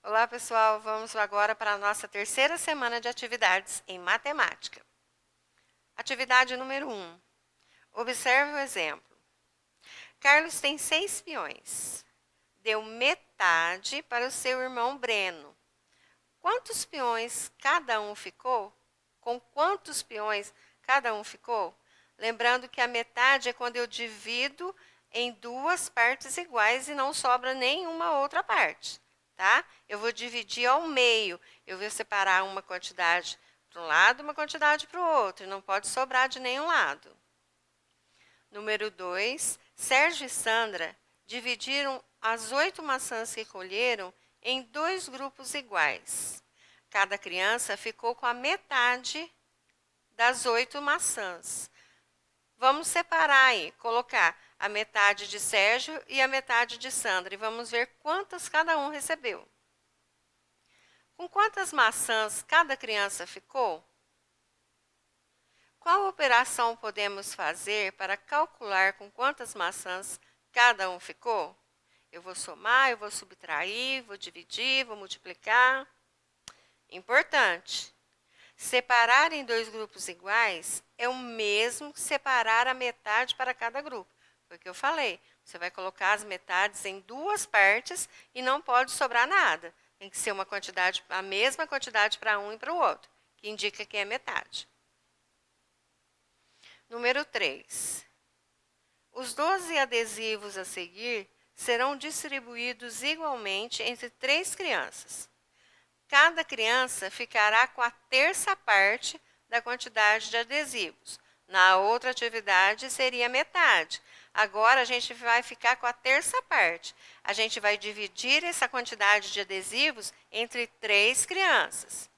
Olá, pessoal! Vamos agora para a nossa terceira semana de atividades em matemática. Atividade número 1. Observe o exemplo. Carlos tem 6 peões. Deu metade para o seu irmão Breno. Quantos peões cada um ficou? Com quantos peões cada um ficou? Lembrando que a metade é quando eu divido em duas partes iguais e não sobra nenhuma outra parte, tá? Eu vou dividir ao meio, eu vou separar uma quantidade para um lado e uma quantidade para o outro, não pode sobrar de nenhum lado. Número 2, Sérgio e Sandra dividiram as 8 maçãs que colheram em 2 grupos iguais. Cada criança ficou com a metade das 8 maçãs. Vamos separar aí, colocar a metade de Sérgio e a metade de Sandra e vamos ver quantas cada um recebeu. Com quantas maçãs cada criança ficou? Qual operação podemos fazer para calcular com quantas maçãs cada um ficou? Eu vou somar, eu vou subtrair, vou dividir, vou multiplicar. Importante. Separar em 2 grupos iguais é o mesmo que separar a metade para cada grupo. Foi o que eu falei. Você vai colocar as metades em 2 partes e não pode sobrar nada. Tem que ser uma quantidade, a mesma quantidade para um e para o outro, que indica que é metade. Número 3. Os 12 adesivos a seguir serão distribuídos igualmente entre 3 crianças. Cada criança ficará com a terça parte da quantidade de adesivos. Na outra atividade seria metade. Agora a gente vai ficar com a terça parte. A gente vai dividir essa quantidade de adesivos entre 3 crianças.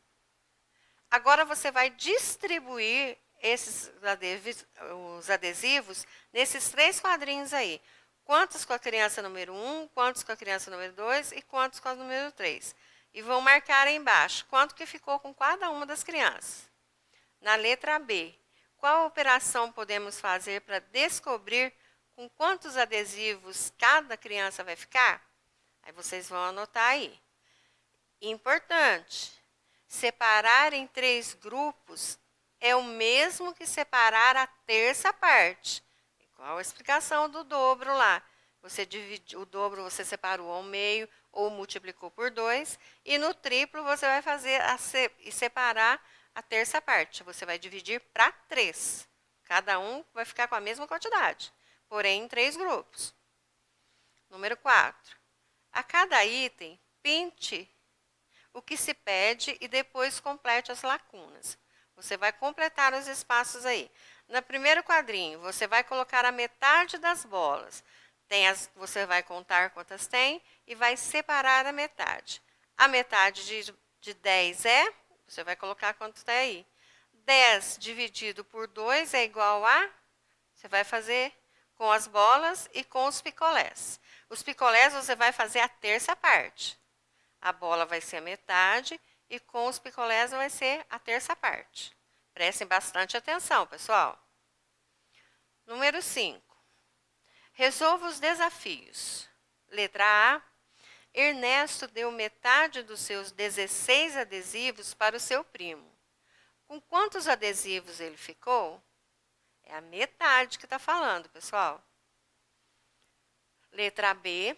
Agora você vai distribuir os adesivos nesses 3 quadrinhos aí. Quantos com a criança número 1, quantos com a criança número 2 e quantos com a número 3. E vão marcar aí embaixo quanto que ficou com cada uma das crianças. Na letra B, qual operação podemos fazer para descobrir com quantos adesivos cada criança vai ficar? Aí vocês vão anotar aí. Importante, separar em 3 grupos é o mesmo que separar a terça parte. Igual a explicação do dobro lá. Você divide o dobro, você separou ao meio ou multiplicou por 2. E no triplo você vai fazer e separar a terça parte. Você vai dividir para 3. Cada um vai ficar com a mesma quantidade, porém em 3 grupos. Número 4. A cada item, pinte o que se pede e depois complete as lacunas. Você vai completar os espaços aí. No primeiro quadrinho, você vai colocar a metade das bolas. Você vai contar quantas tem e vai separar a metade. A metade de 10 você vai colocar quanto tem aí. 10 dividido por 2 é igual a, você vai fazer com as bolas e com os picolés. Os picolés você vai fazer a terça parte. A bola vai ser a metade e com os picolés vai ser a terça parte. Prestem bastante atenção, pessoal. Número 5. Resolva os desafios. Letra A. Ernesto deu metade dos seus 16 adesivos para o seu primo. Com quantos adesivos ele ficou? É a metade que está falando, pessoal. Letra B.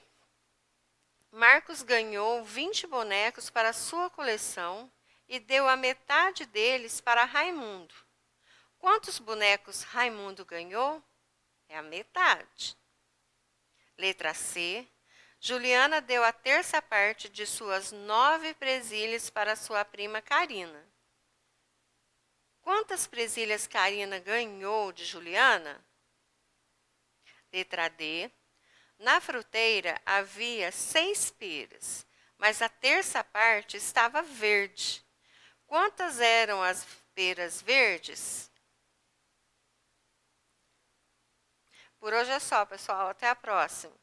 Marcos ganhou 20 bonecos para sua coleção e deu a metade deles para Raimundo. Quantos bonecos Raimundo ganhou? É a metade. Letra C. Juliana deu a terça parte de suas 9 presilhas para sua prima Karina. Quantas presilhas Karina ganhou de Juliana? Letra D. Na fruteira havia 6 peras, mas a terça parte estava verde. Quantas eram as peras verdes? Por hoje é só, pessoal. Até a próxima.